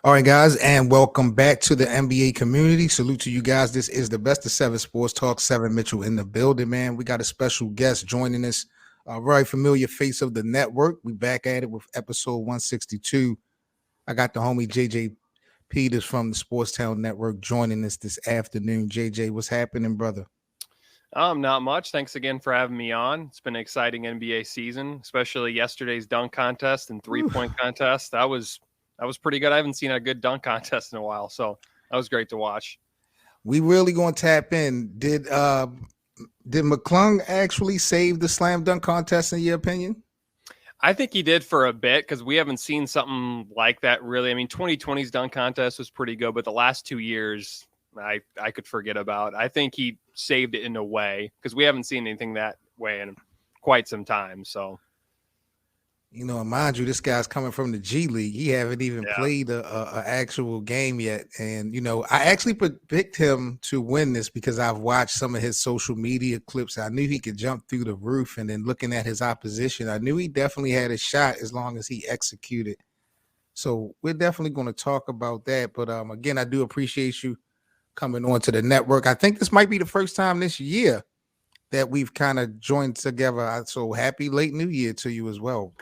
All right, guys, and welcome back to the NBA community. Salute to you guys. This is the best of seven sports talk. Seven Mitchell in the building, man. We got a special guest joining us, a very familiar face of the network. We back at it with episode 162. I got the homie JJ Peters from the SportsTowns network joining us this afternoon. JJ, what's happening, brother? Not much. Thanks again for having me on. It's been an exciting NBA season, especially yesterday's dunk contest and 3-point contest. That was pretty good. I haven't seen a good dunk contest in a while, so that was great to watch. We really gonna tap in. Did McClung actually save the slam dunk contest in your opinion? I think he did for a bit because we haven't seen something like that really. I mean, 2020's dunk contest was pretty good, but the last 2 years, I could forget about. I think he saved it in a way because we haven't seen anything that way in quite some time. So, You know, mind you, this guy's coming from the G League. He haven't even yeah. played a actual game yet. And, you know, I actually picked him to win this because I've watched some of his social media clips. I knew he could jump through the roof. And then looking at his opposition, I knew he definitely had a shot as long as he executed. So we're definitely going to talk about that. But again, I do appreciate you coming on to the network. I think this might be the first time this year that we've kind of joined together. So happy late new year to you as well.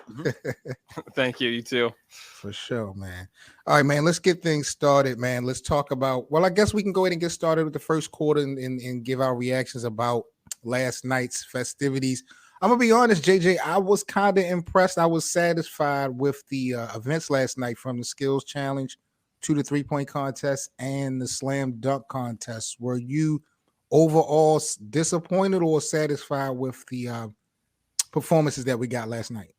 Thank you. You too. For sure, man. All right, man, let's get things started, man. Let's talk about, well, I guess we can go ahead and get started with the first quarter and give our reactions about last night's festivities. I'm going to be honest, JJ, I was kind of impressed. I was satisfied with the events last night, from the skills challenge to the 3-point contest and the slam dunk contest. Were you overall disappointed or satisfied with the performances that we got last night?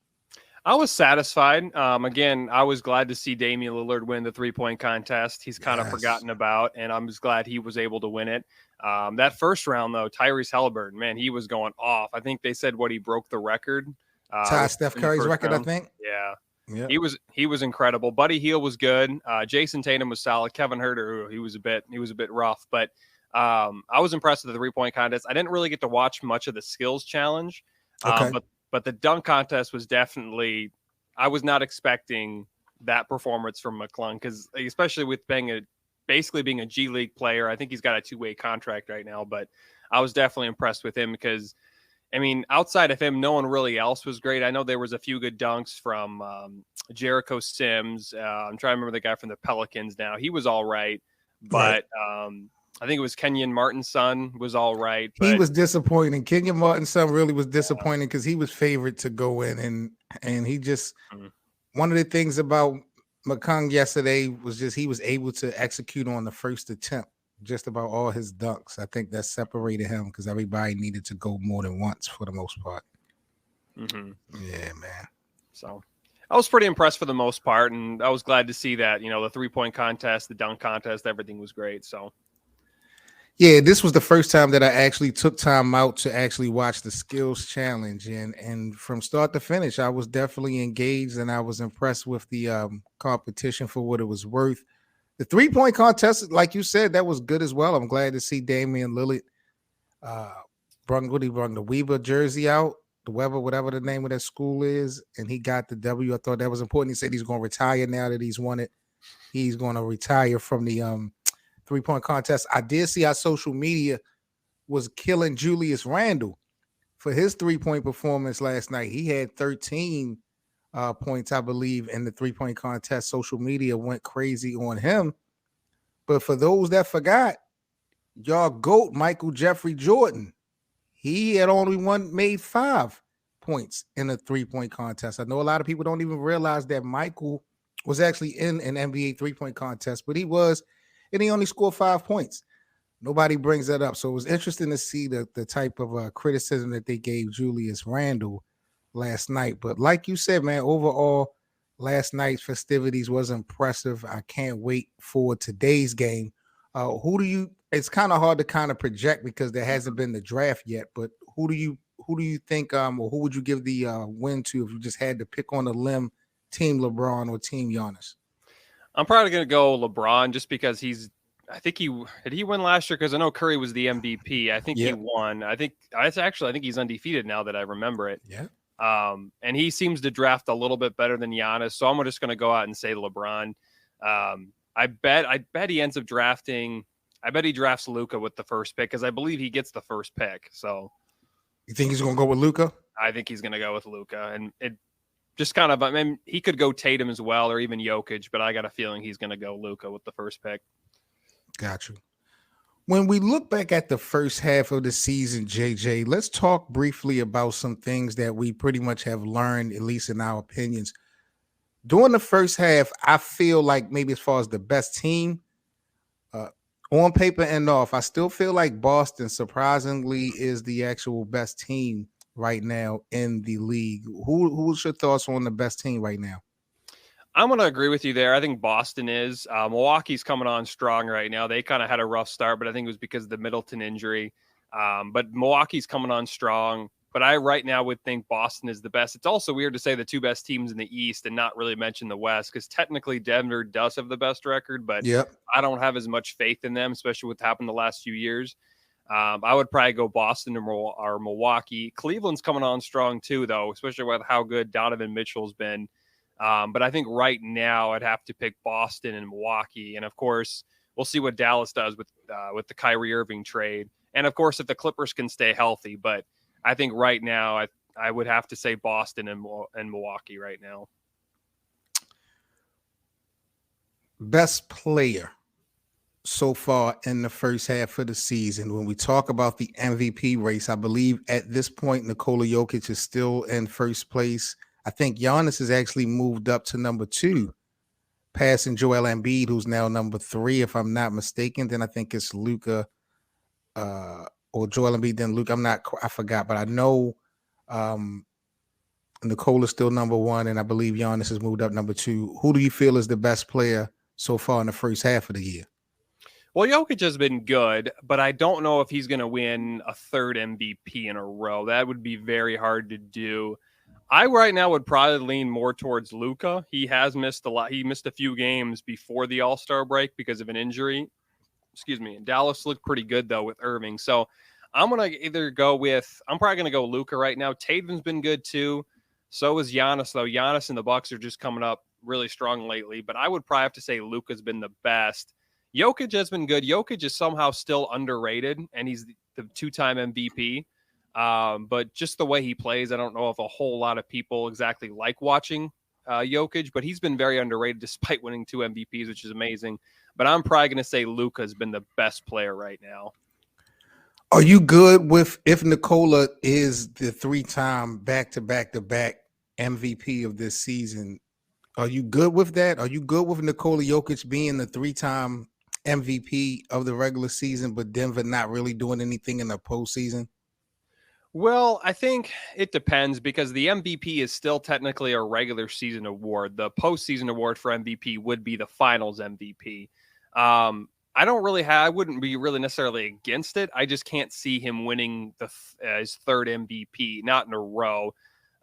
I was satisfied. Again, I was glad to see Damian Lillard win the 3-point contest. He's kind of forgotten about, and I'm just glad he was able to win it. That first round, though, Tyrese Halliburton, man, he was going off. I think they said he broke the record. Tied Steph Curry's record, round. I think. Yeah. Yep. He was incredible. Buddy Hield was good. Jason Tatum was solid. Kevin Huerter, he was a bit rough, but I was impressed with the 3-point contest. I didn't really get to watch much of the skills challenge, but the dunk contest was definitely. I was not expecting that performance from McClung, because especially with basically being a G League player. I think he's got a 2-way contract right now, but I was definitely impressed with him because, I mean, outside of him, no one really else was great. I know there was a few good dunks from Jericho Sims. I'm trying to remember the guy from the Pelicans now. He was all right, but I think it was Kenyon Martin's son was all right. But he was disappointing. Kenyon Martin's son really was disappointing because he was favored to go in, and he just one of the things about McClung yesterday was just he was able to execute on the first attempt just about all his dunks. I think that separated him because everybody needed to go more than once for the most part. Yeah, man. So I was pretty impressed for the most part, and I was glad to see that, the 3-point contest, the dunk contest, everything was great. So yeah, this was the first time that I actually took time out to actually watch the skills challenge, and from start to finish, I was definitely engaged, and I was impressed with the competition for what it was worth. The 3-point contest, like you said, that was good as well. I'm glad to see Damian Lillard brung the Weber jersey out, the Weber, whatever the name of that school is, and he got the W. I thought that was important. He said he's going to retire now that he's won it. He's going to retire from the 3-point contest. I did see our social media was killing Julius Randle for his 3-point performance last night. He had 13 points, I believe, in the 3-point contest. Social media went crazy on him. But for those that forgot, y'all GOAT Michael Jeffrey Jordan, he had only made 5 points in the 3-point contest. I know a lot of people don't even realize that Michael was actually in an NBA 3-point contest, but he was, and he only scored 5 points. Nobody brings that up. So it was interesting to see the type of criticism that they gave Julius Randle last night. But like you said, man, overall, last night's festivities was impressive. I can't wait for today's game. It's kind of hard to kind of project because there hasn't been the draft yet, but who do you think, or who would you give the win to if you just had to pick on a limb, Team LeBron or Team Giannis? I'm probably going to go LeBron just because did he win last year? Because I know Curry was the MVP. I think he won. I think he's undefeated now that I remember it. Yeah. And he seems to draft a little bit better than Giannis. So I'm just going to go out and say LeBron. I bet he ends up drafting. I bet he drafts Luka with the first pick because I believe he gets the first pick. So You think he's gonna go with Luka? I think he's going to go with Luka, and it just kind of. I mean, he could go Tatum as well, or even Jokic, but I got a feeling he's going to go Luka with the first pick. Got you. When we look back at the first half of the season, JJ, let's talk briefly about some things that we pretty much have learned, at least in our opinions. During the first half, I feel like maybe as far as the best team, uh, on paper and off, I still feel like Boston surprisingly is the actual best team right now in the league. Who's your thoughts on the best team right now? I'm going to agree with you there. I think Boston is. Milwaukee's coming on strong right now. They kind of had a rough start, but I think it was because of the Middleton injury. But Milwaukee's coming on strong. But I right now would think Boston is the best. It's also weird to say the two best teams in the East and not really mention the West because technically Denver does have the best record, but Yep. I don't have as much faith in them, especially what's happened the last few years. I would probably go Boston or Milwaukee. Cleveland's coming on strong too, though, especially with how good Donovan Mitchell's been. But I think right now I'd have to pick Boston and Milwaukee, and of course we'll see what Dallas does with the Kyrie Irving trade, and of course if the Clippers can stay healthy. But I think right now I would have to say Boston and Milwaukee right now. Best player so far in the first half of the season. When we talk about the MVP race, I believe at this point Nikola Jokic is still in first place. I think Giannis has actually moved up to number 2, passing Joel Embiid, who's now number 3, if I'm not mistaken. Then I think it's Luka or Joel Embiid, then Luka. I forgot, but I know Nicole is still number 1, and I believe Giannis has moved up number 2. Who do you feel is the best player so far in the first half of the year? Well, Jokic has been good, but I don't know if he's going to win a third MVP in a row. That would be very hard to do. I right now would probably lean more towards Luka. He has missed a lot. He missed a few games before the All-Star break because of an injury. Excuse me. Dallas looked pretty good though with Irving. So I'm gonna either go with. I'm probably gonna go Luka right now. Tatum's been good too. So is Giannis though. Giannis and the Bucks are just coming up really strong lately. But I would probably have to say Luka's been the best. Jokic has been good. Jokic is somehow still underrated, and he's the two-time MVP. But just the way he plays, I don't know if a whole lot of people exactly like watching Jokic, but he's been very underrated despite winning 2 MVPs, which is amazing. But I'm probably going to say Luka has been the best player right now. Are you good with if Nikola is the 3-time back-to-back MVP of this season? Are you good with that? Are you good with Nikola Jokic being the 3-time MVP of the regular season, but Denver not really doing anything in the postseason? Well, I think it depends because the MVP is still technically a regular season award. The postseason award for MVP would be the Finals MVP. I wouldn't be really necessarily against it. I just can't see him winning his third MVP, not in a row.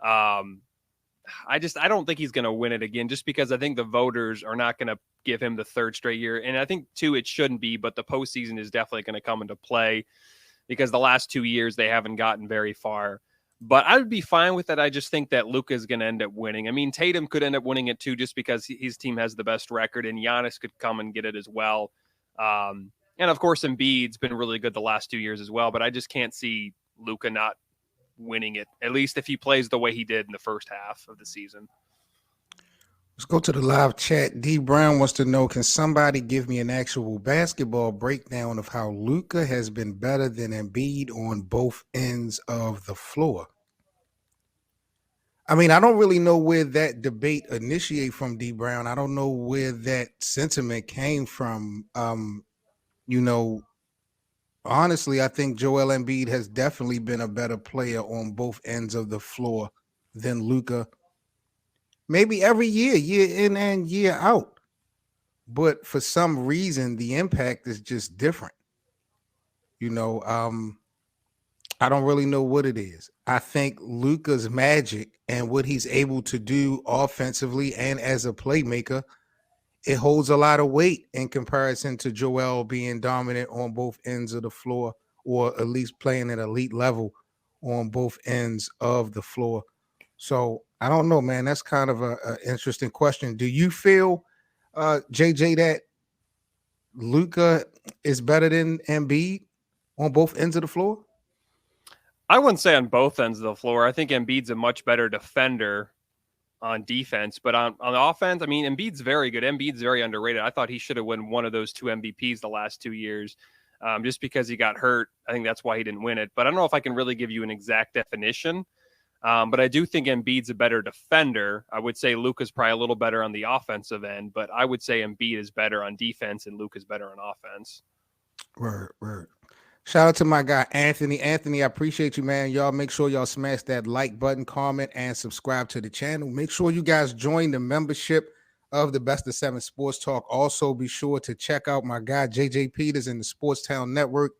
I don't think he's going to win it again just because I think the voters are not going to give him the third straight year. And I think, too, it shouldn't be, but the postseason is definitely going to come into play because the last 2 years they haven't gotten very far. But I would be fine with that. I just think that Luka is going to end up winning. I mean, Tatum could end up winning it, too, just because his team has the best record, and Giannis could come and get it as well. And, of course, Embiid's been really good the last 2 years as well, but I just can't see Luka not winning it, at least if he plays the way he did in the first half of the season. Let's go to the live chat. D Brown wants to know, can somebody give me an actual basketball breakdown of how Luka has been better than Embiid on both ends of the floor? I mean, I don't really know where that debate initiated from, D Brown. I don't know where that sentiment came from. Honestly, I think Joel Embiid has definitely been a better player on both ends of the floor than Luka. Maybe every year, year in and year out. But for some reason, the impact is just different. I don't really know what it is. I think Luka's magic and what he's able to do offensively and as a playmaker, it holds a lot of weight in comparison to Joel being dominant on both ends of the floor, or at least playing at elite level on both ends of the floor. So I don't know, man. That's kind of a interesting question. Do you feel JJ, that Luka is better than Embiid on both ends of the floor? I wouldn't say on both ends of the floor. I think Embiid's a much better defender on defense, but on offense, I mean, Embiid's very good. Embiid's very underrated. I thought he should have won one of those two MVPs the last 2 years, just because he got hurt. I think that's why he didn't win it. But I don't know if I can really give you an exact definition. But I do think Embiid's a better defender. I would say Luka's probably a little better on the offensive end, but I would say Embiid is better on defense and Luka's better on offense. Word. Shout out to my guy, Anthony. Anthony, I appreciate you, man. Y'all make sure y'all smash that like button, comment, and subscribe to the channel. Make sure you guys join the membership of the Best of Seven Sports Talk. Also, be sure to check out my guy, JJ Peters, in the SportsTown Network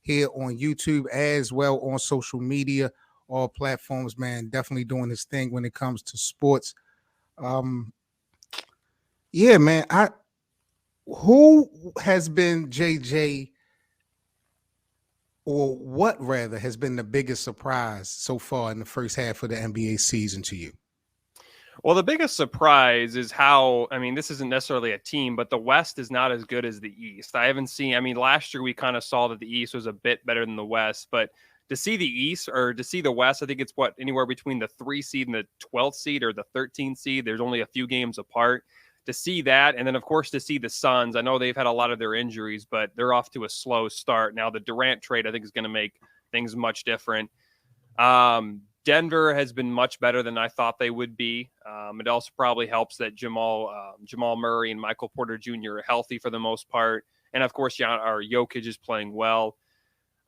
here on YouTube, as well on social media, all platforms, man. Definitely doing his thing when it comes to sports. Yeah, man. Who has been JJ, or what rather has been the biggest surprise so far in the first half of the NBA season to you? Well, the biggest surprise is how, I mean, this isn't necessarily a team, but the West is not as good as the East. I haven't seen, I mean, last year we kind of saw that the East was a bit better than the West, but to see the East or to see the West, I think it's anywhere between the 3 seed and the 12th seed or the 13th seed. There's only a few games apart. To see that, and then of course to see the Suns. I know they've had a lot of their injuries, but they're off to a slow start. Now the Durant trade, I think, is going to make things much different. Denver has been much better than I thought they would be. It also probably helps that Jamal Murray and Michael Porter Jr. are healthy for the most part, and of course, Jokic is playing well.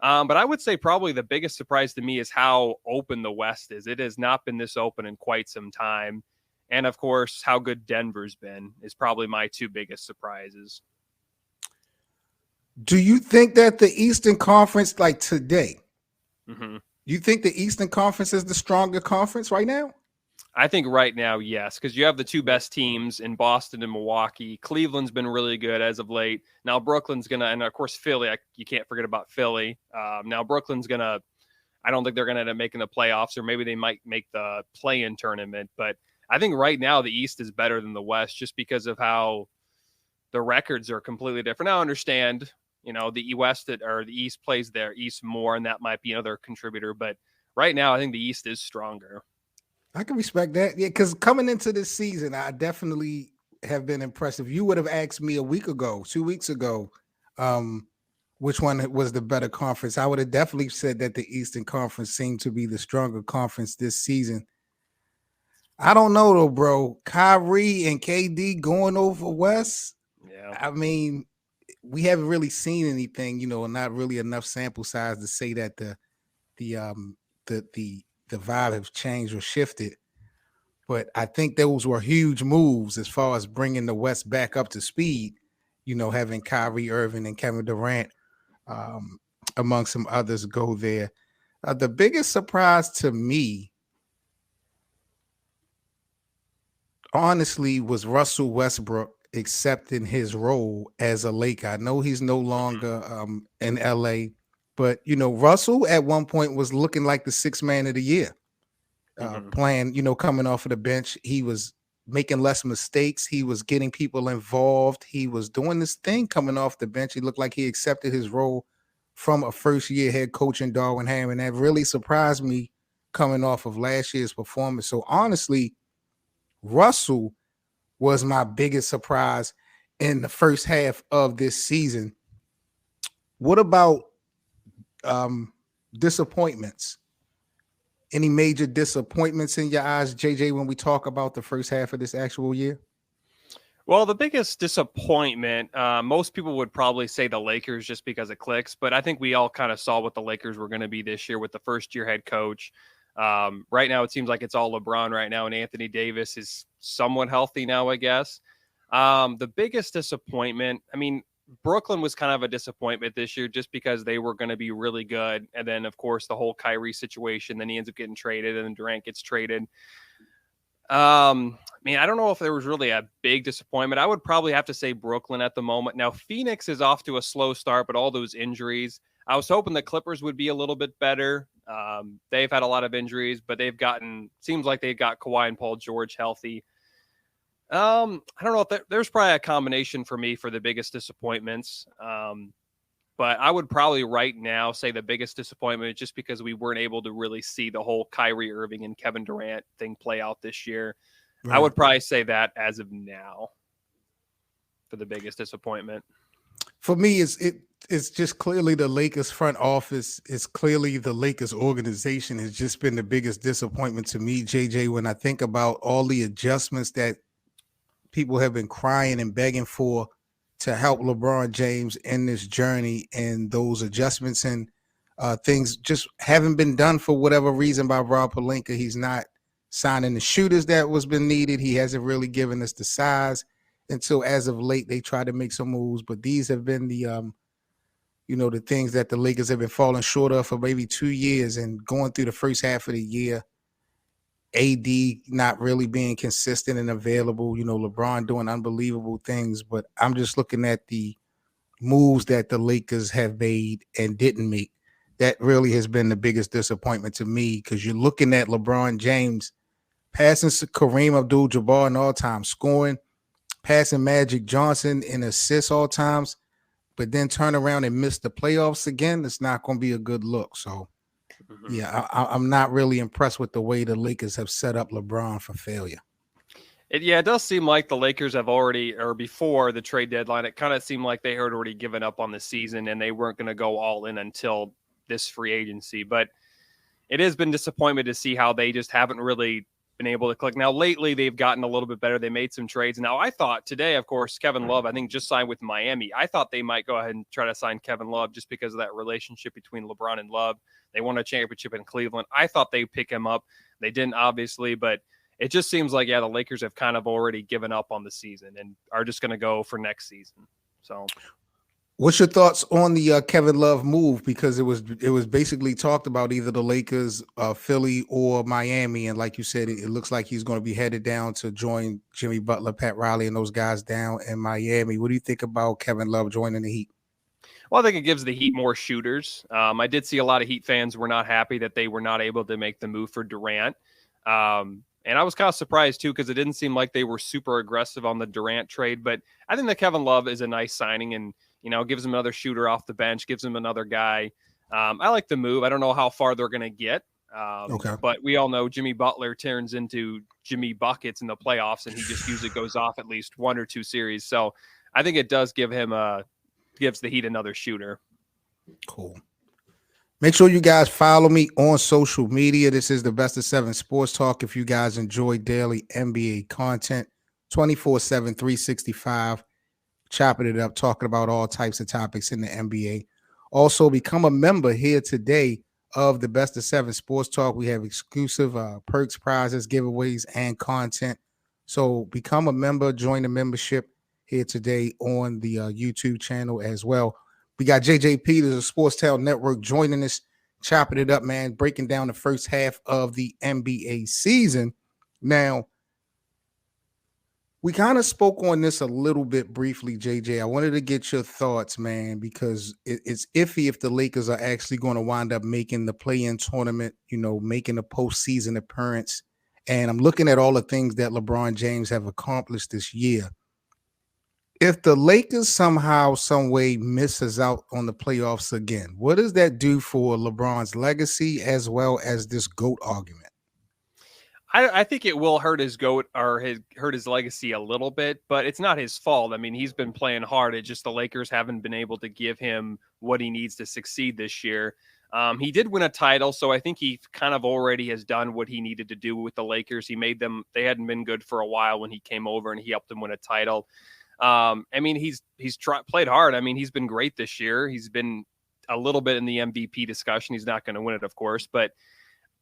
But I would say probably the biggest surprise to me is how open the West is. It has not been this open in quite some time. And, of course, how good Denver's been is probably my two biggest surprises. Do you think that the Eastern Conference, like today, Mm-hmm. you think the Eastern Conference is the stronger conference right now? I think right now, yes, because you have the two best teams in Boston and Milwaukee. Cleveland's been really good as of late. Now Brooklyn's going to, and of course Philly, you can't forget about Philly. Now Brooklyn's going to, I don't think they're going to end up making the playoffs, or maybe they might make the play-in tournament, but I think right now the East is better than the West just because of how the records are completely different. Now I understand, the West or the East plays their East more, and that might be another contributor. But right now, I think the East is stronger. I can respect that. Yeah, because coming into this season, I definitely have been impressed. If you would have asked me a week ago, 2 weeks ago, which one was the better conference, I would have definitely said that the Eastern Conference seemed to be the stronger conference this season. I don't know though, bro. Kyrie and KD going over West. Yeah. I mean, we haven't really seen anything, not really enough sample size to say that the vibe have changed or shifted. But I think those were huge moves as far as bringing the West back up to speed. Having Kyrie Irving and Kevin Durant, among some others, go there. The biggest surprise to me, honestly, was Russell Westbrook accepting his role as a Laker. I know he's no longer in LA, but Russell at one point was looking like the sixth man of the year, playing, coming off of the bench. He was making less mistakes. He was getting people involved. He was doing this thing coming off the bench. He looked like he accepted his role from a first-year head coach in Darwin Ham, and that really surprised me coming off of last year's performance. So honestly, Russell was my biggest surprise in the first half of this season. What about disappointments? Any major disappointments in your eyes, JJ, when we talk about the first half of this actual year? Well, the biggest disappointment, most people would probably say the Lakers just because it clicks, but I think we all kind of saw what the Lakers were going to be this year with the first-year head coach. Right now, it seems like it's all LeBron right now, and Anthony Davis is somewhat healthy now, I guess. The biggest disappointment, I mean, Brooklyn was kind of a disappointment this year just because they were going to be really good. And then, of course, the whole Kyrie situation, then he ends up getting traded, and then Durant gets traded. I mean, I don't know if there was really a big disappointment. I would probably have to say Brooklyn at the moment. Now, Phoenix is off to a slow start, but all those injuries, I was hoping the Clippers would be a little bit better. They've had a lot of injuries, but seems like they've got Kawhi and Paul George healthy. I don't know if there's probably a combination for me for the biggest disappointments. But I would probably right now say the biggest disappointment just because we weren't able to really see the whole Kyrie Irving and Kevin Durant thing play out this year. I Right. would probably say that as of now for the biggest disappointment. For me, it's just clearly the Lakers front office. It's clearly the Lakers organization has just been the biggest disappointment to me, JJ. When I think about all the adjustments that people have been crying and begging for to help LeBron James in this journey, and those adjustments and things just haven't been done for whatever reason by Rob Pelinka. He's not signing the shooters that was been needed. He hasn't really given us the size until as of late they tried to make some moves, but these have been the the things that the Lakers have been falling short of for maybe 2 years, and going through the first half of the year. AD not really being consistent and available, LeBron doing unbelievable things, but I'm just looking at the moves that the Lakers have made and didn't make. That really has been the biggest disappointment to me, because you're looking at LeBron James passing Kareem Abdul-Jabbar in all time scoring, passing Magic Johnson in assists all times, but then turn around and miss the playoffs again. It's not going to be a good look. So, yeah, I'm not really impressed with the way the Lakers have set up LeBron for failure. It does seem like the Lakers have already, or before the trade deadline, it kind of seemed like they had already given up on the season and they weren't going to go all in until this free agency. But it has been disappointing to see how they just haven't really been able to click. Now, lately, they've gotten a little bit better. They made some trades. Now, I thought today, of course, Kevin Love, I think, just signed with Miami. I thought they might go ahead and try to sign Kevin Love just because of that relationship between LeBron and Love. They won a championship in Cleveland. I thought they'd pick him up. They didn't, obviously, but it just seems like, the Lakers have kind of already given up on the season and are just going to go for next season. So, what's your thoughts on the Kevin Love move? Because it was basically talked about either the Lakers, Philly, or Miami, and like you said, it looks like he's going to be headed down to join Jimmy Butler, Pat Riley, and those guys down in Miami. What do you think about Kevin Love joining the Heat? Well, I think it gives the Heat more shooters. I did see a lot of Heat fans were not happy that they were not able to make the move for Durant. And I was kind of surprised, too, because it didn't seem like they were super aggressive on the Durant trade. But I think that Kevin Love is a nice signing and, gives him another shooter off the bench, gives him another guy. I like the move. I don't know how far they're going to get. Okay. But we all know Jimmy Butler turns into Jimmy Buckets in the playoffs, and he just usually goes off at least one or two series. So I think it does give him gives the Heat another shooter. Cool. Make sure you guys follow me on social media. This is the Best of 7 Sports Talk. If you guys enjoy daily NBA content, 24/7, 365, chopping it up, talking about all types of topics in the NBA. Also, become a member here today of the Best of 7 Sports Talk. We have exclusive perks, prizes, giveaways, and content. So become a member, join the membership here today on the YouTube channel as well. We got JJ Peters of SportsTowns Network joining us, chopping it up, man, breaking down the first half of the NBA season. Now, we kind of spoke on this a little bit briefly, JJ. I wanted to get your thoughts, man, because it's iffy if the Lakers are actually going to wind up making the play-in tournament, making a postseason appearance. And I'm looking at all the things that LeBron James have accomplished this year. If the Lakers somehow, some way misses out on the playoffs again, what does that do for LeBron's legacy as well as this GOAT argument? I think it will hurt his GOAT or hurt his legacy a little bit, but it's not his fault. I mean, he's been playing hard. It's just the Lakers haven't been able to give him what he needs to succeed this year. He did win a title, so I think he kind of already has done what he needed to do with the Lakers. He made them, they hadn't been good for a while when he came over and he helped them win a title. I mean, he's played hard. I mean, he's been great this year. He's been a little bit in the MVP discussion. He's not going to win it, of course, but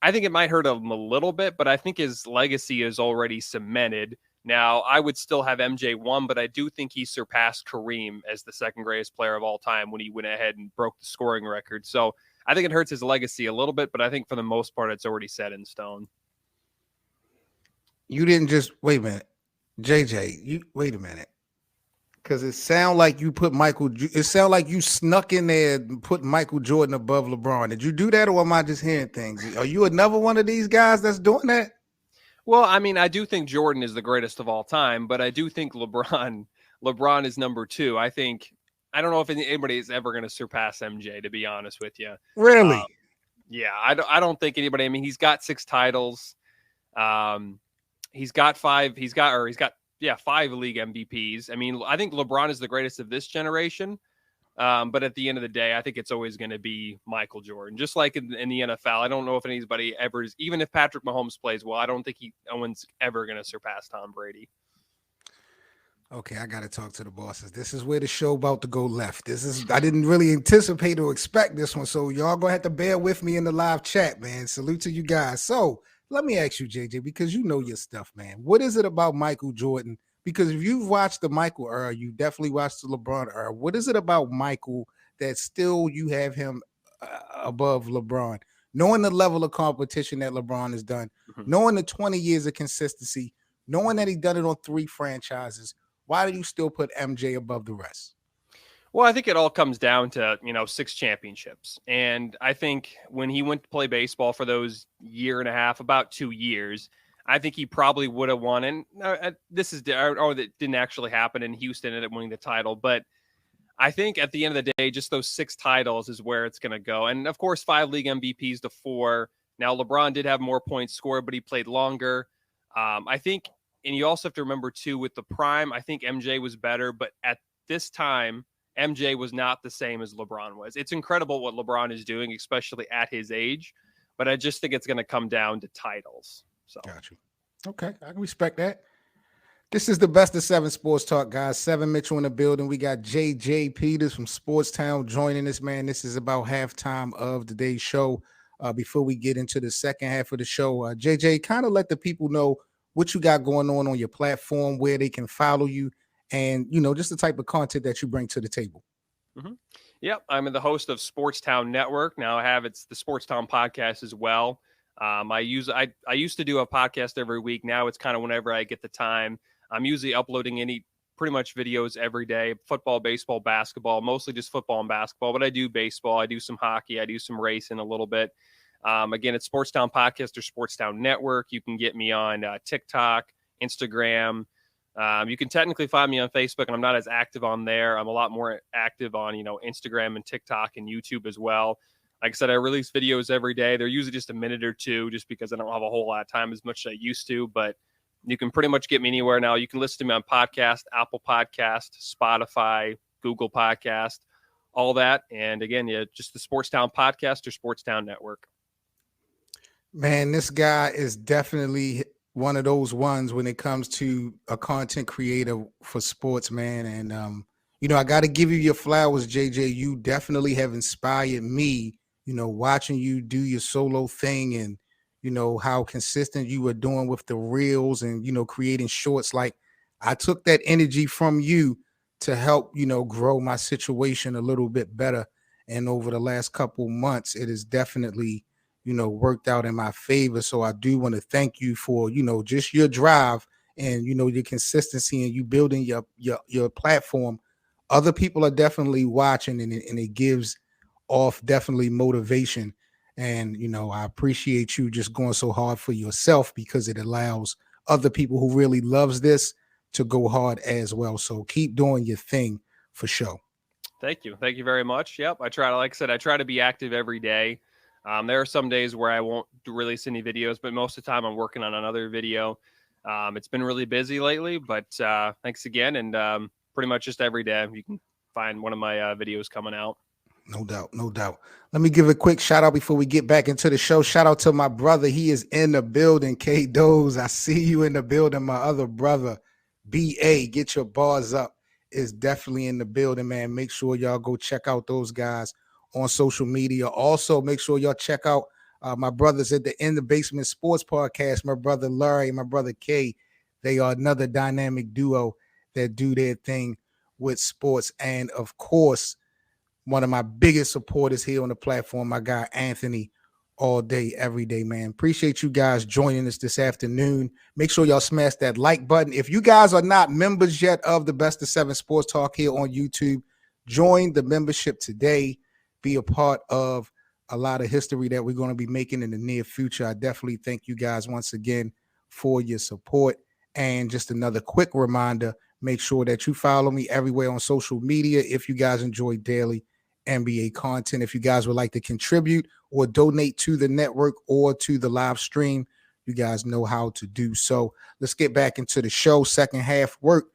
I think it might hurt him a little bit, but I think his legacy is already cemented. Now, I would still have MJ 1, but I do think he surpassed Kareem as the second greatest player of all time when he went ahead and broke the scoring record. So I think it hurts his legacy a little bit, but I think for the most part, it's already set in stone. You didn't just wait a minute, JJ. Wait a minute, because it sound like you put it sound like you snuck in there and put Michael Jordan above LeBron. Did you do that, or am I just hearing things? Are you another one of these guys that's doing that? Well, I mean, I do think Jordan is the greatest of all time, but I do think LeBron is number two. I don't know if anybody is ever going to surpass MJ, to be honest with you. Uh, Really? yeah, I don't think anybody. I mean, he's got 6 titles. Um, he's got yeah, 5 league MVPs. I mean, I think LeBron is the greatest of this generation. But at the end of the day, I think it's always going to be Michael Jordan. Just like in the NFL, I don't know if anybody ever is, even if Patrick Mahomes plays well, I don't think no one's ever going to surpass Tom Brady. Okay, I got to talk to the bosses. This is where the show about to go left. I didn't really anticipate or expect this one. So y'all gonna have to bear with me in the live chat, man. Salute to you guys. So let me ask you, JJ, because you know your stuff, man. What is it about Michael Jordan? Because if you've watched the Michael era, you definitely watched the LeBron era. What is it about Michael that still you have him above LeBron? Knowing the level of competition that LeBron has done, Mhm. knowing the 20 years of consistency, knowing that he done it on 3 franchises, why do you still put MJ above the rest? Well, I think it all comes down to, 6 championships. And I think when he went to play baseball for those year and a half, about 2 years, I think he probably would have won. And that didn't actually happen. And Houston ended up winning the title. But I think at the end of the day, just those 6 titles is where it's going to go. And of course, 5 league MVPs to 4. Now, LeBron did have more points scored, but he played longer. I think, and you also have to remember too, with the prime, I think MJ was better, but at this time, MJ was not the same as LeBron was. It's incredible what LeBron is doing, especially at his age, but I just think it's going to come down to titles. So, Got you. Okay, I can respect that. This is the best of 7 Sports Talk, guys. 7 Mitchell in the building. We got JJ Peters from SportsTown joining us, man. This is about halftime of today's show. Before we get into the second half of the show, JJ, kind of let the people know what you got going on your platform, where they can follow you, and, just the type of content that you bring to the table. mm-hmm. Yep, I'm the host of Sportstown Network. Now it's the Sportstown podcast as well. I used to do a podcast every week. Now it's kind of whenever I get the time. I'm usually uploading pretty much videos every day, football, baseball, basketball, mostly just football and basketball, but I do baseball. I do some hockey. I do some racing a little bit. Again, it's Sportstown Podcast or Sportstown Network. You can get me on TikTok, Instagram. You can technically find me on Facebook, and I'm not as active on there. I'm a lot more active on, Instagram and TikTok and YouTube as well. Like I said, I release videos every day. They're usually just a minute or two just because I don't have a whole lot of time as much as I used to, but you can pretty much get me anywhere now. You can listen to me on podcast, Apple Podcast, Spotify, Google Podcast, all that. And again, just the Sportstown Podcast or Sportstown Network. Man, this guy is definitely one of those ones when it comes to a content creator for sports, man. And, I got to give you your flowers, JJ. You definitely have inspired me, watching you do your solo thing and, how consistent you were doing with the reels and, creating shorts. Like I took that energy from you to help, grow my situation a little bit better. And over the last couple months, it is definitely, worked out in my favor. So I do want to thank you for, just your drive and, your consistency and you building your platform. Other people are definitely watching and it gives off definitely motivation. And, I appreciate you just going so hard for yourself because it allows other people who really loves this to go hard as well. So keep doing your thing for sure. Thank you. Thank you very much. Yep. Like I said, I try to be active every day. There are some days where I won't release any videos, but most of the time I'm working on another video. It's been really busy lately, but thanks again. And pretty much just every day you can find one of my videos coming out. No doubt. No doubt. Let me give a quick shout out before we get back into the show. Shout out to my brother. He is in the building. K Doze. I see you in the building. My other brother, BA, get your bars up, is definitely in the building, man. Make sure y'all go check out those guys on social media. Also, make sure y'all check out my brothers at the In the Basement Sports Podcast. My brother Larry, my brother K. They are another dynamic duo that do their thing with sports. And of course, one of my biggest supporters here on the platform, my guy Anthony, all day, every day, man. Appreciate you guys joining us this afternoon. Make sure y'all smash that like button. If you guys are not members yet of the Best of 7 Sports Talk here on YouTube, join the membership today. Be a part of a lot of history that we're going to be making in the near future. I definitely thank you guys once again for your support. And just another quick reminder, make sure that you follow me everywhere on social media if you guys enjoy daily NBA content. If you guys would like to contribute or donate to the network or to the live stream, you guys know how to do so. Let's get back into the show. Second half work,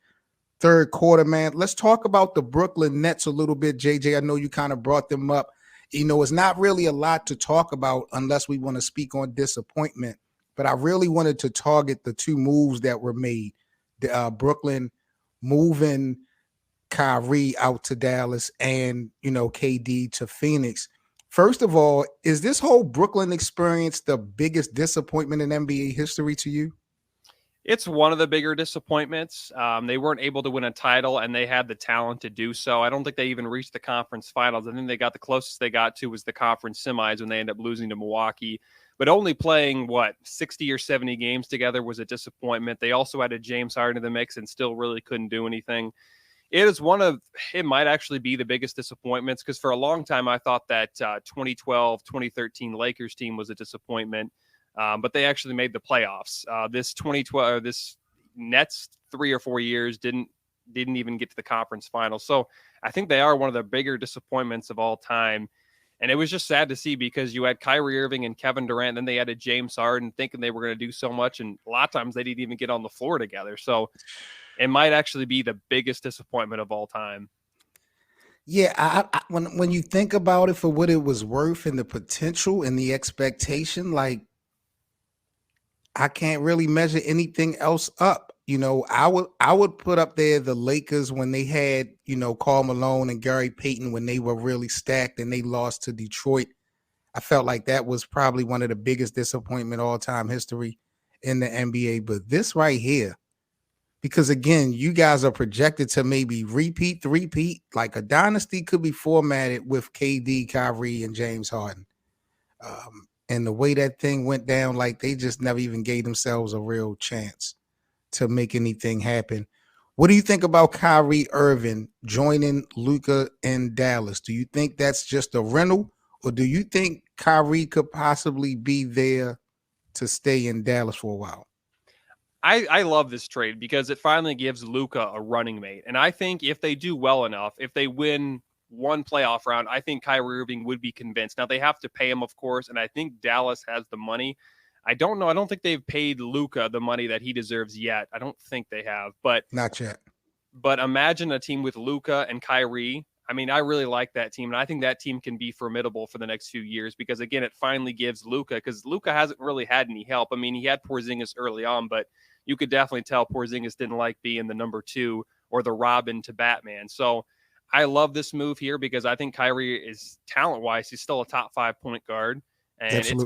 third quarter, man. Let's talk about the Brooklyn Nets a little bit, JJ. I know you kind of brought them up. You know, it's not really a lot to talk about unless we want to speak on disappointment. But I really wanted to target the two moves that were made. Brooklyn moving Kyrie out to Dallas and, KD to Phoenix. First of all, is this whole Brooklyn experience the biggest disappointment in NBA history to you? It's one of the bigger disappointments. They weren't able to win a title, and they had the talent to do so. I don't think they even reached the conference finals. I think they got the closest they got to was the conference semis when they ended up losing to Milwaukee. But only playing, 60 or 70 games together was a disappointment. They also had a James Harden in the mix and still really couldn't do anything. It might actually be the biggest disappointments because for a long time I thought that 2012, 2013 Lakers team was a disappointment. But they actually made the playoffs. This 2012, this Nets 3 or 4 years didn't even get to the conference finals. So I think they are one of the bigger disappointments of all time. And it was just sad to see because you had Kyrie Irving and Kevin Durant, then they added James Harden thinking they were going to do so much. And a lot of times they didn't even get on the floor together. So it might actually be the biggest disappointment of all time. Yeah, when you think about it for what it was worth and the potential and the expectation, like, I can't really measure anything else up. I would put up there the Lakers when they had, Karl Malone and Gary Payton when they were really stacked and they lost to Detroit. I felt like that was probably one of the biggest disappointment all-time history in the NBA. But this right here, because again, you guys are projected to maybe repeat, like a dynasty could be formatted with KD, Kyrie, and James Harden. And the way that thing went down, like they just never even gave themselves a real chance to make anything happen. What do you think about Kyrie Irving joining Luka in Dallas? Do you think that's just a rental, or do you think Kyrie could possibly be there to stay in Dallas for a while? I love this trade because it finally gives Luka a running mate. And I think if they do well enough, if they win one playoff round, I think Kyrie Irving would be convinced. Now, they have to pay him, of course, and I think Dallas has the money. I don't know. I don't think they've paid Luka the money that he deserves yet. I don't think they have. But Not yet. But imagine a team with Luka and Kyrie. I mean, I really like that team, and I think that team can be formidable for the next few years because, again, it finally gives Luka, because Luka hasn't really had any help. I mean, he had Porzingis early on, but you could definitely tell Porzingis didn't like being the number 2 or the Robin to Batman. So I love this move here because I think Kyrie is talent-wise, he's still a top 5 point guard, and Absolutely.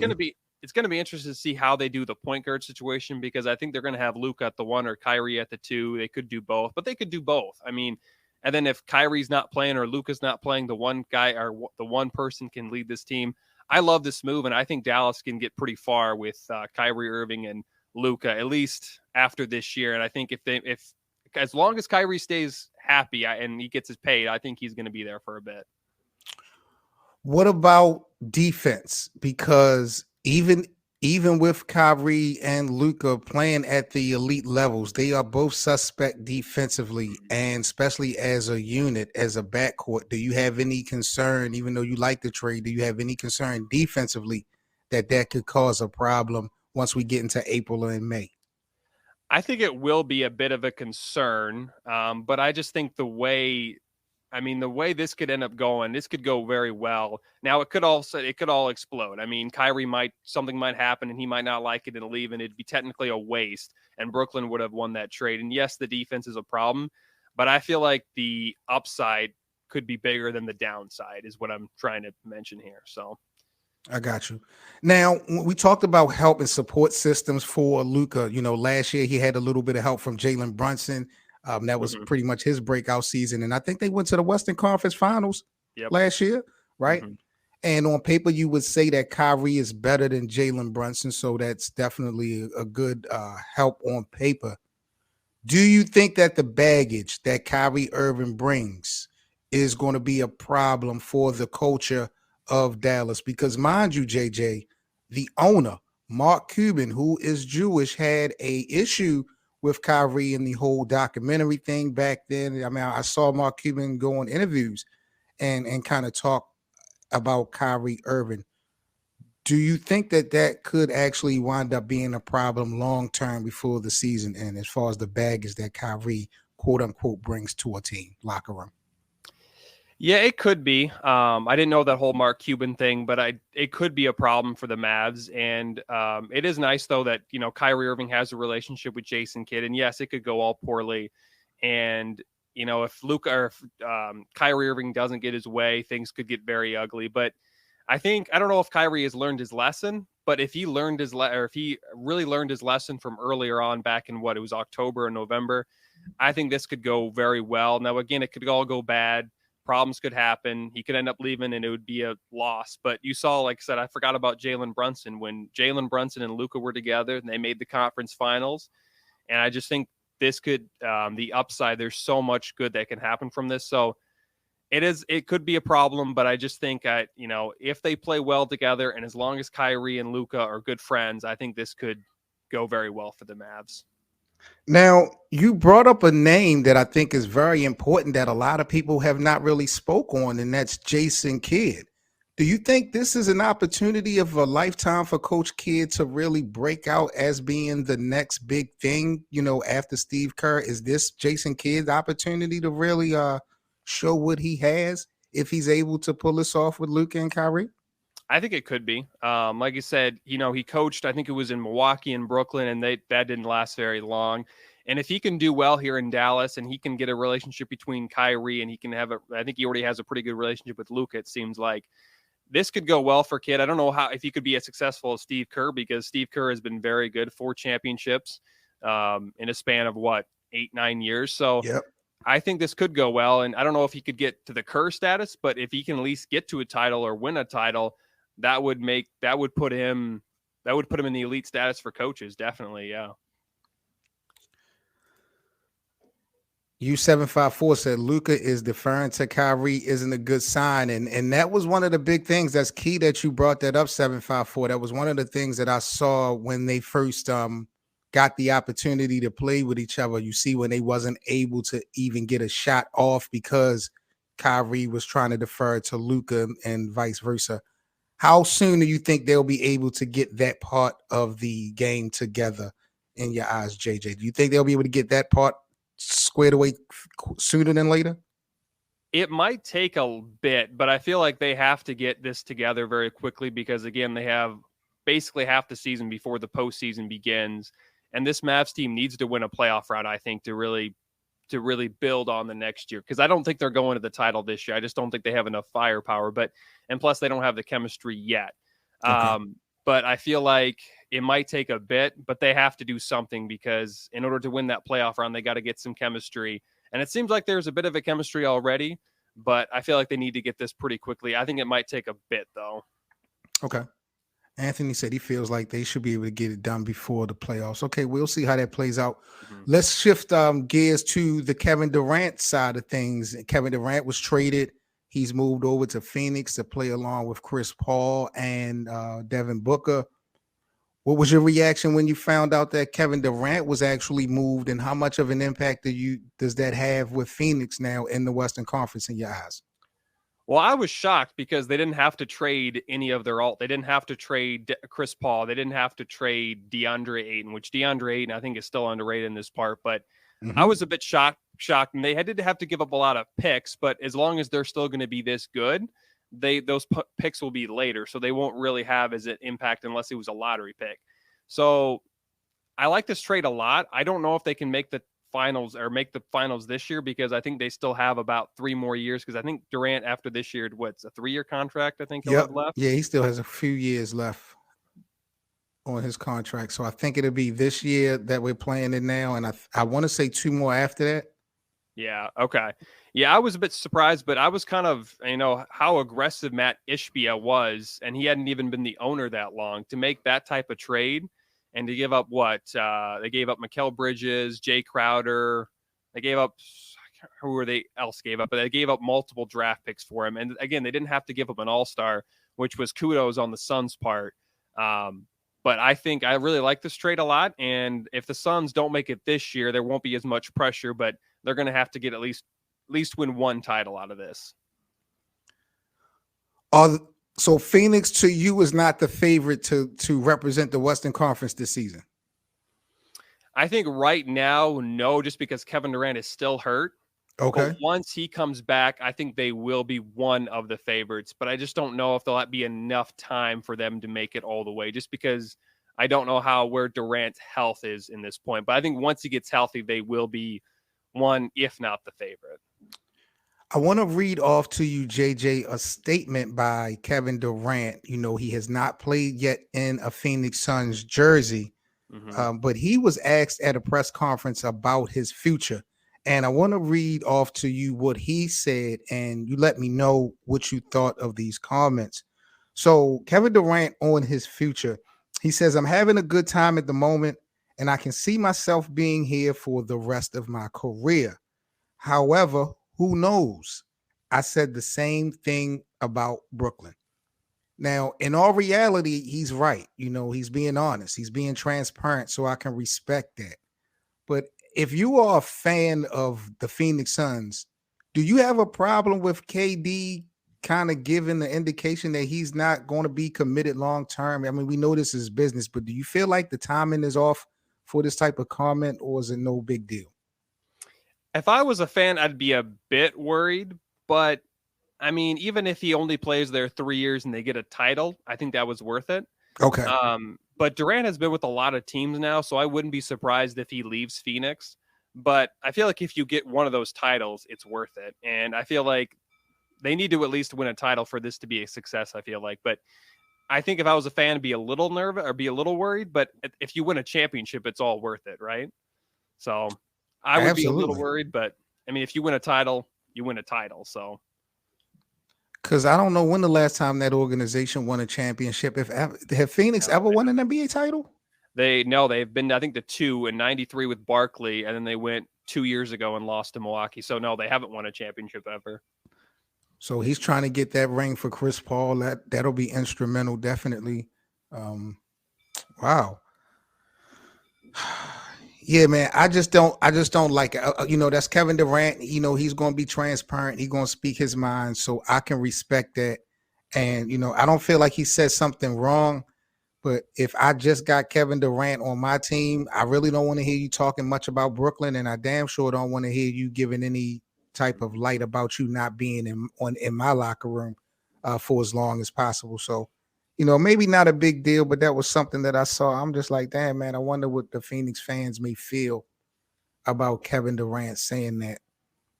it's going to be interesting to see how they do the point guard situation because I think they're going to have Luka at the 1 or Kyrie at the 2. They could do both, but they could do both. I mean, and then if Kyrie's not playing or Luka's not playing, the one guy or the one person can lead this team. I love this move, and I think Dallas can get pretty far with Kyrie Irving and Luka, at least after this year. And I think if as long as Kyrie stays happy and he gets his paid, I think he's going to be there for a bit. What about defense? Because even with Kyrie and Luka playing at the elite levels, they are both suspect defensively, and especially as a unit, as a backcourt. Do you have any concern, even though you like the trade, do you have any concern defensively that could cause a problem once we get into April and May? I think it will be a bit of a concern, but I just think the way this could end up going, this could go very well. Now it could all explode. I mean, something might happen and he might not like it and leave, and it'd be technically a waste. And Brooklyn would have won that trade. And yes, the defense is a problem, but I feel like the upside could be bigger than the downside is what I'm trying to mention here. So I got you. Now, we talked about help and support systems for Luka. Last year he had a little bit of help from Jalen Brunson. That was pretty much his breakout season. And I think they went to the Western Conference Finals last year, right? Mm-hmm. And on paper, you would say that Kyrie is better than Jalen Brunson. So that's definitely a good help on paper. Do you think that the baggage that Kyrie Irving brings is going to be a problem for the culture of Dallas? Because mind you, JJ, the owner Mark Cuban, who is Jewish, had a issue with Kyrie and the whole documentary thing back then. I mean, I saw Mark Cuban go on interviews and kind of talk about Kyrie Irving. Do you think that that could actually wind up being a problem long term before the season ends, as far as the baggage that Kyrie, quote unquote, brings to a team locker room? Yeah, it could be. I didn't know that whole Mark Cuban thing, but it could be a problem for the Mavs. And it is nice though that Kyrie Irving has a relationship with Jason Kidd, and yes, it could go all poorly. And if Luka or if, Kyrie Irving doesn't get his way, things could get very ugly. But I don't know if Kyrie has learned his lesson, but if he learned or if he really learned his lesson from earlier on back in it was October and November, I think this could go very well. Now, again, it could all go bad. Problems could happen. He could end up leaving and it would be a loss. But you saw, like I said, I forgot about Jalen Brunson. When Jalen Brunson and Luka were together and they made the conference finals. And I just think this could, the upside, there's so much good that can happen from this. So it could be a problem, but I just think, if they play well together and as long as Kyrie and Luka are good friends, I think this could go very well for the Mavs. Now, you brought up a name that I think is very important that a lot of people have not really spoke on, and that's Jason Kidd. Do you think this is an opportunity of a lifetime for Coach Kidd to really break out as being the next big thing, after Steve Kerr? Is this Jason Kidd's opportunity to really show what he has if he's able to pull this off with Luka and Kyrie? I think it could be. Like you said, he coached, I think it was in Milwaukee and Brooklyn, and that didn't last very long. And if he can do well here in Dallas and he can get a relationship between Kyrie and he can I think he already has a pretty good relationship with Luka, it seems like this could go well for Kidd. I don't know if he could be as successful as Steve Kerr, because Steve Kerr has been very good, 4 championships in a span of 8-9 years. So Yep. I think this could go well. And I don't know if he could get to the Kerr status, but if he can at least get to a title or win a title, that would put him in the elite status for coaches. Definitely. Yeah. U754 said Luka is deferring to Kyrie isn't a good sign. And that was one of the big things that's key that you brought that up, 754. That was one of the things that I saw when they first got the opportunity to play with each other. You see, when they wasn't able to even get a shot off because Kyrie was trying to defer to Luka and vice versa. How soon do you think they'll be able to get that part of the game together in your eyes, JJ? Do you think they'll be able to get that part squared away sooner than later? It might take a bit, but I feel like they have to get this together very quickly because, again, they have basically half the season before the postseason begins. And this Mavs team needs to win a playoff round, I think, to really build on the next year. Because I don't think they're going to the title this year. I just don't think they have enough firepower. And plus, they don't have the chemistry yet. Okay. But I feel like it might take a bit, but they have to do something because in order to win that playoff round, they got to get some chemistry. And it seems like there's a bit of a chemistry already, but I feel like they need to get this pretty quickly. I think it might take a bit, though. Okay. Anthony said he feels like they should be able to get it done before the playoffs. Okay, we'll see how that plays out. Mm-hmm. Let's shift gears to the Kevin Durant side of things. Kevin Durant was traded. He's moved over to Phoenix to play along with Chris Paul and Devin Booker. What was your reaction when you found out that Kevin Durant was actually moved, and how much of an impact does that have with Phoenix now in the Western Conference in your eyes? Well, I was shocked because they didn't have to trade any of their alt. They didn't have to trade Chris Paul. They didn't have to trade DeAndre Ayton, which DeAndre Ayton I think is still underrated in this part. But I was a bit shocked, and they did have to give up a lot of picks. But as long as they're still going to be this good, those picks will be later, so they won't really have as an impact unless it was a lottery pick. So I like this trade a lot. I don't know if they can make the finals this year because I think they still have about 3 more years, because I think Durant after this year, what's a 3-year contract I think he'll have left. Yeah, he still has a few years left on his contract. So I think it'll be this year that we're playing it now, and I want to say 2 more after that. Yeah, okay. Yeah, I was a bit surprised, but I was kind of, how aggressive Matt Ishbia was, and he hadn't even been the owner that long, to make that type of trade. And to give up they gave up Mikal Bridges, Jay Crowder. They gave up, else gave up, but they gave up multiple draft picks for him. And again, they didn't have to give up an all-star, which was kudos on the Suns' part. But I think I really like this trade a lot. And if the Suns don't make it this year, there won't be as much pressure, but they're going to have to get at least win one title out of this. Are so Phoenix to you is not the favorite to represent the Western Conference this season? I think right now, no, just because Kevin Durant is still hurt. But Okay. once he comes back, I think they will be one of the favorites. But I just don't know if there'll be enough time for them to make it all the way, just because I don't know where Durant's health is in this point. But I think once he gets healthy, they will be one, if not the favorite. I want to read off to you, JJ, a statement by Kevin Durant. He has not played yet in a Phoenix Suns jersey, Mm-hmm. but he was asked at a press conference about his future. And I want to read off to you what he said, and you let me know what you thought of these comments. So, Kevin Durant on his future, he says, I'm having a good time at the moment, and I can see myself being here for the rest of my career. However, who knows? I said the same thing about Brooklyn. Now, in all reality, he's right. He's being honest, he's being transparent, so I can respect that. But if you are a fan of the Phoenix Suns, do you have a problem with KD kind of giving the indication that he's not going to be committed long term? I mean, we know this is business, but do you feel like the timing is off for this type of comment, or is it no big deal? If I was a fan, I'd be a bit worried. But I mean, even if he only plays there 3 years and they get a title, I think that was worth it. Okay. But Durant has been with a lot of teams now, so I wouldn't be surprised if he leaves Phoenix. But I feel like if you get one of those titles, it's worth it. And I feel like they need to at least win a title for this to be a success, I feel like. But I think if I was a fan, I'd be a little nervous or be a little worried. But if you win a championship, it's all worth it, right? So I would be a little Absolutely. worried. But I mean, if you win a title, you win a title. So Because I don't know when the last time that organization won a championship. If ever, have Phoenix no, ever won an NBA title? they've been, I think, the two in '93 with Barkley, and then they went 2 years ago and lost to Milwaukee. So no, they haven't won a championship ever. So he's trying to get that ring for Chris Paul. That'll be instrumental, definitely. Wow. Yeah, man. I just don't like it. That's Kevin Durant. He's going to be transparent. He's going to speak his mind. So I can respect that. And, I don't feel like he said something wrong. But if I just got Kevin Durant on my team, I really don't want to hear you talking much about Brooklyn. And I damn sure don't want to hear you giving any type of light about you not being in my locker room for as long as possible. So, maybe not a big deal, but that was something that I saw. I'm just like, damn, man, I wonder what the Phoenix fans may feel about Kevin Durant saying that,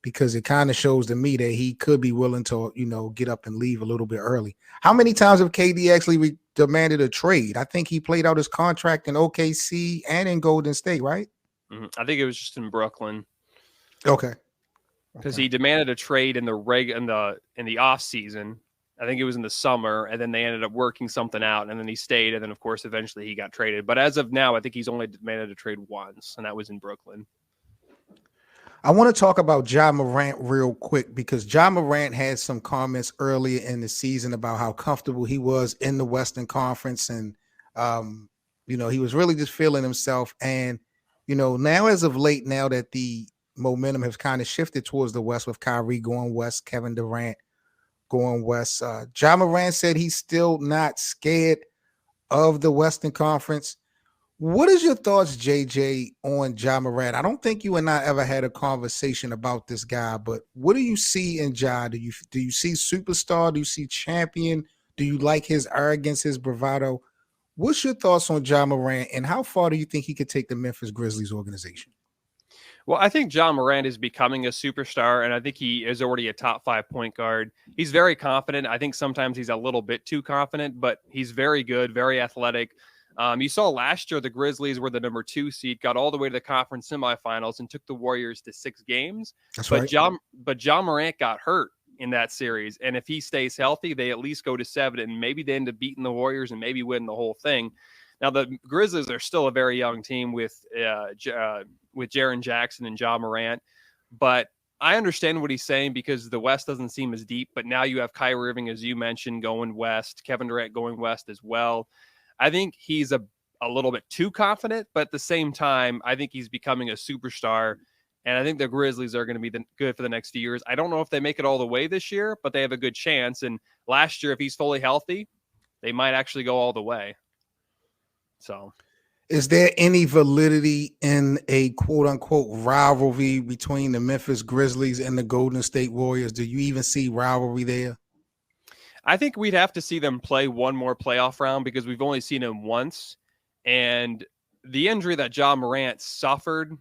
because it kind of shows to me that he could be willing to, get up and leave a little bit early. How many times have KD actually demanded a trade? I think he played out his contract in OKC and in Golden State, right? Mm-hmm. I think it was just in Brooklyn. Okay. Because Okay. he demanded a trade in the off season. I think it was in the summer, and then they ended up working something out, and then he stayed, and then of course eventually he got traded. But as of now, I think he's only demanded a trade once, and that was in Brooklyn. I want to talk about Ja Morant real quick, because Ja Morant had some comments earlier in the season about how comfortable he was in the Western Conference, and he was really just feeling himself. And now as of late, now that the momentum has kind of shifted towards the West with Kyrie going west, Kevin Durant going west, Ja Morant said he's still not scared of the Western Conference. What is your thoughts, JJ, on Ja Morant? I don't think you and I ever had a conversation about this guy, but what do you see in Ja? Do you see superstar? Do you see champion? Do you like his arrogance, his bravado? What's your thoughts on Ja Morant, and how far do you think he could take the Memphis Grizzlies organization? Well, I think John Morant is becoming a superstar, and I think he is already a top 5 point guard. He's very confident. I think sometimes he's a little bit too confident, but he's very good, very athletic. You saw last year the Grizzlies were the number 2 seed, got all the way to the conference semifinals, and took the Warriors to 6 games. That's But right. John Morant got hurt in that series, and if he stays healthy, they at least go to 7, and maybe they end up beating the Warriors and maybe win the whole thing. Now the Grizzlies are still a very young team with Jaren Jackson and Ja Morant, but I understand what he's saying because the West doesn't seem as deep. But now you have Kyrie Irving, as you mentioned, going west, Kevin Durant going west as well. I think he's a little bit too confident, but at the same time, I think he's becoming a superstar. And I think the Grizzlies are going to be good for the next few years. I don't know if they make it all the way this year, but they have a good chance. And last year, if he's fully healthy, they might actually go all the way. So, is there any validity in a quote unquote rivalry between the Memphis Grizzlies and the Golden State Warriors? Do you even see rivalry there? I think we'd have to see them play one more playoff round because we've only seen him once. And the injury that Morant suffered,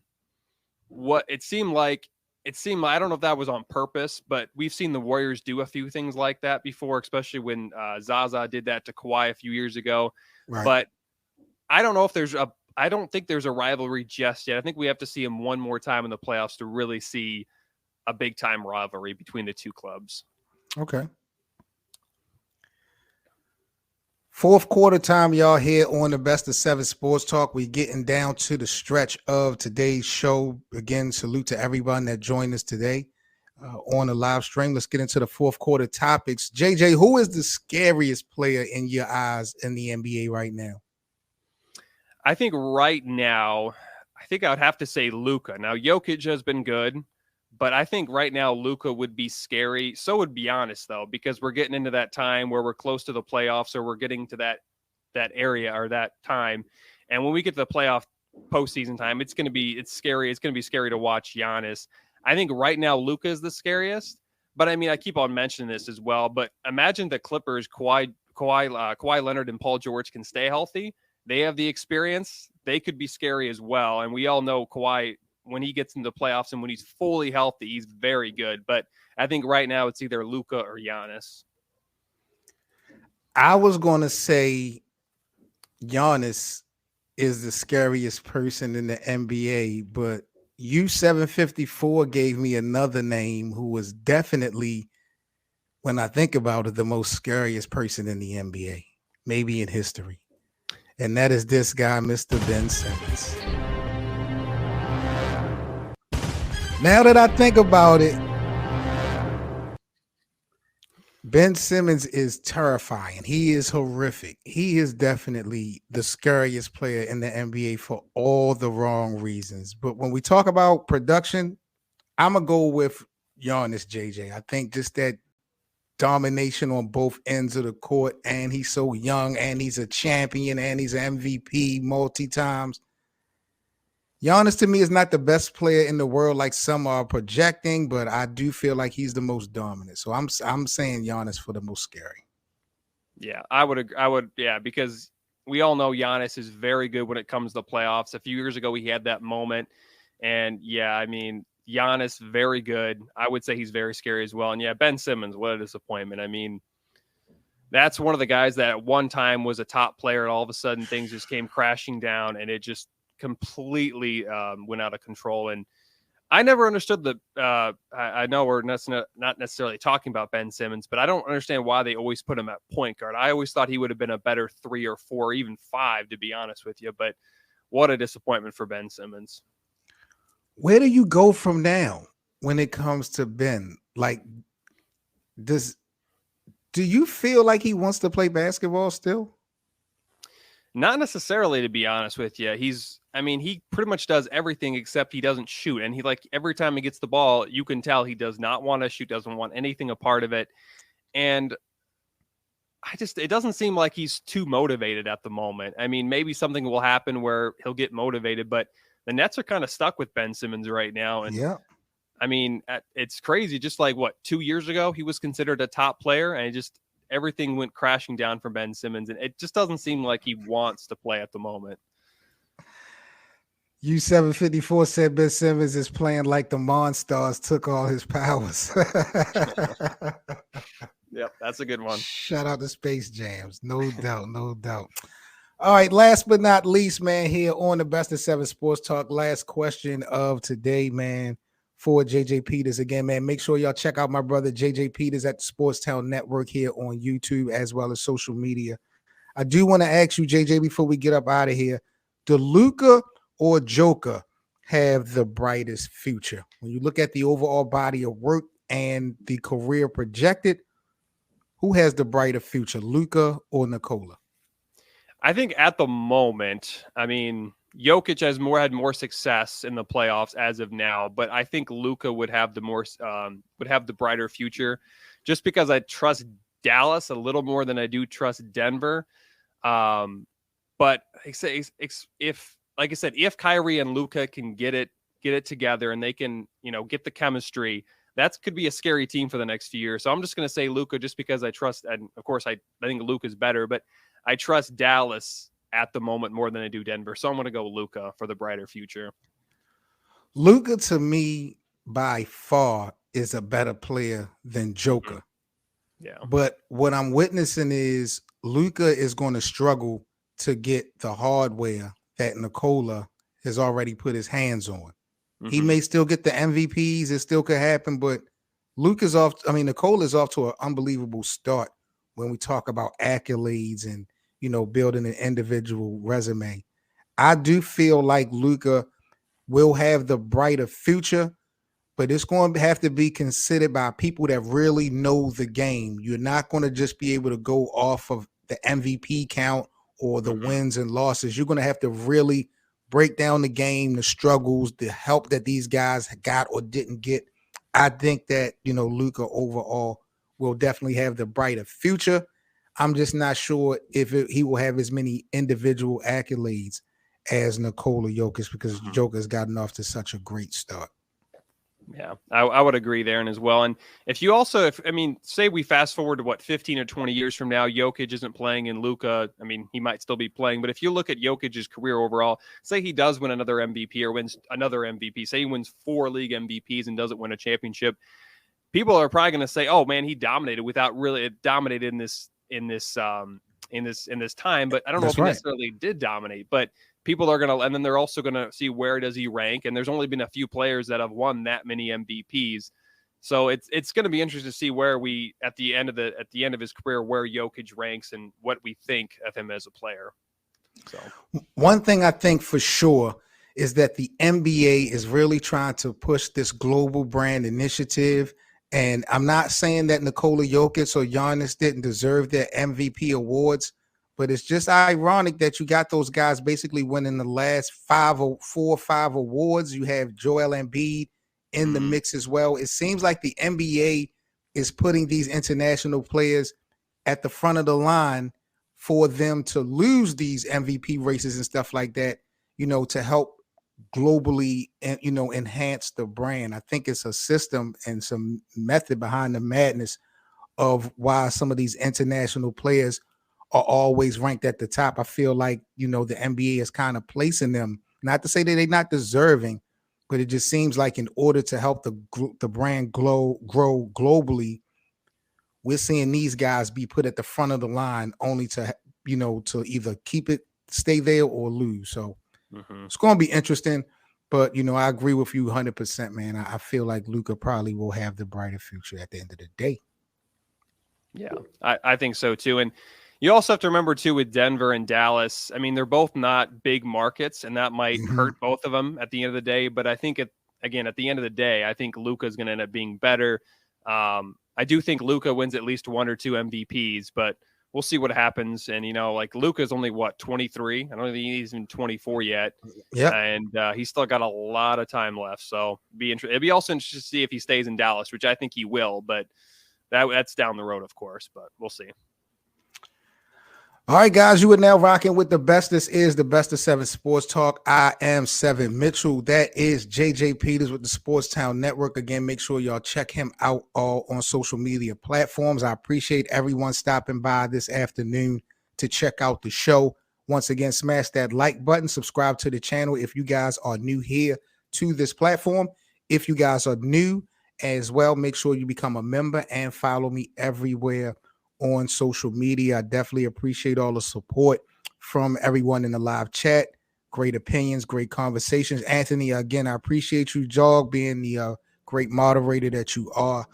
it seemed like, I don't know if that was on purpose, but we've seen the Warriors do a few things like that before, especially when Zaza did that to Kawhi a few years ago. Right. But I don't know if I don't think there's a rivalry just yet. I think we have to see him one more time in the playoffs to really see a big time rivalry between the two clubs. Okay. Fourth quarter time, y'all, here on the Best of 7 Sports Talk. We're getting down to the stretch of today's show. Again, salute to everyone that joined us today on the live stream. Let's get into the fourth quarter topics. JJ, who is the scariest player in your eyes in the NBA right now? I think right now, I would have to say Luka. Now, Jokic has been good, but I think right now Luka would be scary. So would Giannis, though, because we're getting into that time where we're close to the playoffs, or we're getting to that area or that time. And when we get to the playoff postseason time, it's scary. It's going to be scary to watch Giannis. I think right now Luka is the scariest. But I mean, I keep on mentioning this as well. But imagine the Clippers, Kawhi Leonard and Paul George can stay healthy. They have the experience. They could be scary as well. And we all know Kawhi, when he gets into the playoffs and when he's fully healthy, he's very good. But I think right now it's either Luka or Giannis. I was going to say Giannis is the scariest person in the NBA, but U754 gave me another name who was definitely, when I think about it, the most scariest person in the NBA, maybe in history. And that is this guy, Mr. Ben Simmons. Now that I think about it, Ben Simmons is terrifying. He is horrific. He is definitely the scariest player in the NBA for all the wrong reasons. But when we talk about production, I'm going to go with Giannis, JJ. I think just that domination on both ends of the court, and he's so young, and he's a champion, and he's an MVP multi-times. Giannis to me is not the best player in the world like some are projecting, but I do feel like he's the most dominant. So I'm saying Giannis for the most scary. Yeah, I would, yeah, because we all know Giannis is very good when it comes to the playoffs. A few years ago, he had that moment, and yeah, I mean, Giannis, very good. I would say he's very scary as well. And yeah, Ben Simmons, what a disappointment. I mean, that's one of the guys that at one time was a top player, and all of a sudden things just came crashing down, and it just completely went out of control. And I never understood I know we're not necessarily talking about Ben Simmons, but I don't understand why they always put him at point guard. I always thought he would have been a better 3 or 4, even 5, to be honest with you. But what a disappointment for Ben Simmons. Where do you go from now when it comes to Ben? Like, do you feel like he wants to play basketball still? Not necessarily, to be honest with you. He pretty much does everything except he doesn't shoot. And every time he gets the ball, you can tell he does not want to shoot, doesn't want anything a part of it. And it doesn't seem like he's too motivated at the moment. I mean, maybe something will happen where he'll get motivated, but the Nets are kind of stuck with Ben Simmons right now. And yeah, I mean, it's crazy. Just like 2 years ago, he was considered a top player, and everything went crashing down for Ben Simmons. And it just doesn't seem like he wants to play at the moment. U754 said Ben Simmons is playing like the Monstars took all his powers. Yep, that's a good one. Shout out to Space Jams. No doubt, no doubt. All right, last but not least, man, here on the Best of 7 Sports Talk, last question of today, man, for JJ Peters. Again, man, make sure y'all check out my brother JJ Peters at the SportsTown Network here on YouTube as well as social media. I do want to ask you, JJ, before we get up out of here, do Luka or Joker have the brightest future? When you look at the overall body of work and the career projected, who has the brighter future, Luka or Nikola? I think at the moment, I mean, Jokic had more success in the playoffs as of now, but I think Luka would have would have the brighter future, just because I trust Dallas a little more than I do trust Denver. Um, but I say if, like I said, if Kyrie and Luka can get it together and they can, get the chemistry, that could be a scary team for the next few years. So I'm just going to say Luka, just because I trust, and of course I think Luka's better, but I trust Dallas at the moment more than I do Denver. So I'm going to go Luka for the brighter future. Luka, to me, by far, is a better player than Joker. Mm-hmm. Yeah. But what I'm witnessing is Luka is going to struggle to get the hardware that Nikola has already put his hands on. Mm-hmm. He may still get the MVPs. It still could happen, but Nikola is off to an unbelievable start when we talk about accolades and, building an individual resume. I do feel like Luka will have the brighter future, but it's going to have to be considered by people that really know the game. You're not going to just be able to go off of the MVP count or the wins and losses. You're going to have to really break down the game, the struggles, the help that these guys got or didn't get. I think that, Luka overall will definitely have the brighter future. I'm just not sure if he will have as many individual accolades as Nikola Jokic, because Joker's gotten off to such a great start. Yeah, I would agree there and as well. And if you also, say we fast forward to 15 or 20 years from now, Jokic isn't playing and Luka, he might still be playing. But if you look at Jokic's career overall, say he does win another MVP or wins another MVP, say he wins 4 league MVPs and doesn't win a championship, people are probably going to say, "Oh man, he dominated dominated in this time." But I don't know if he necessarily did dominate, but people are going to, and then they're also going to see where does he rank. And there's only been a few players that have won that many MVPs. So it's going to be interesting to see where we, at the end of his career, where Jokic ranks and what we think of him as a player. So one thing I think for sure is that the NBA is really trying to push this global brand initiative. And I'm not saying that Nikola Jokic or Giannis didn't deserve their MVP awards, but it's just ironic that you got those guys basically winning the last 4 or 5 awards. You have Joel Embiid in the mix as well. It seems like the NBA is putting these international players at the front of the line for them to lose these MVP races and stuff like that, to help globally and, enhance the brand. I think it's a system and some method behind the madness of why some of these international players are always ranked at the top. I feel like, the NBA is kind of placing them, not to say that they're not deserving, but it just seems like in order to help the brand grow globally, we're seeing these guys be put at the front of the line only to, to either keep it, stay there or lose. So it's going to be interesting, but, I agree with you 100%, man. I feel like Luka probably will have the brighter future at the end of the day. Yeah, I think so too. And you also have to remember too, with Denver and Dallas, they're both not big markets, and that might hurt both of them at the end of the day. But I think at the end of the day, I think Luka is going to end up being better. I do think Luka wins at least 1 or 2 MVPs, but we'll see what happens. And, Luka's only 23. I don't think he's even 24 yet. Yeah. And he's still got a lot of time left. So it'd be also interesting to see if he stays in Dallas, which I think he will, but that's down the road, of course, but we'll see. All right, guys, you are now rocking with the best. This is the Best of 7 Sports Talk. I am 7 Mitchell. That is JJ Peters with the SportsTown Network. Again, make sure y'all check him out all on social media platforms. I appreciate everyone stopping by this afternoon to check out the show. Once again, smash that like button, subscribe to the channel if you guys are new here to this platform. If you guys are new as well, make sure you become a member and follow me everywhere on social media. I definitely appreciate all the support from everyone in the live chat. Great opinions, great conversations. Anthony, again, I appreciate you, Jog, being the great moderator that you are.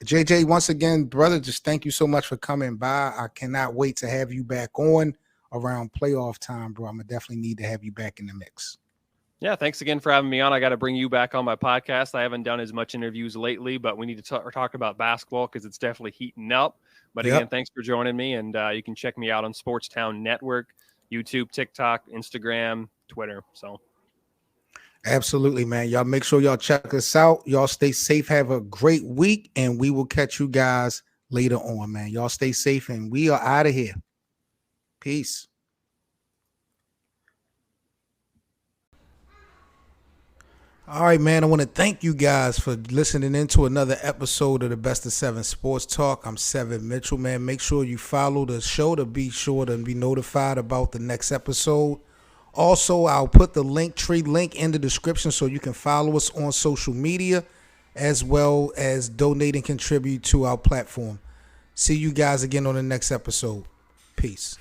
JJ, once again, brother, just thank you so much for coming by. I cannot wait to have you back on around playoff time, bro. I'm gonna definitely need to have you back in the mix. Yeah, thanks again for having me on. I got to bring you back on my podcast. I haven't done as much interviews lately, but we need to talk about basketball because it's definitely heating up. But again, Yep. thanks for joining me, and you can check me out on SportsTown Network, YouTube, TikTok, Instagram, Twitter. So Absolutely, man. Y'all make sure y'all check us out. Y'all stay safe. Have a great week, and we will catch you guys later on, man. Y'all stay safe, and we are out of here. Peace. All right, man. I want to thank you guys for listening into another episode of the Best of Seven Sports Talk. I'm Seven Mitchell, man. Make sure you follow the show to be sure to be notified about the next episode. Also, I'll put the Linktree link in the description so you can follow us on social media as well as donate and contribute to our platform. See you guys again on the next episode. Peace.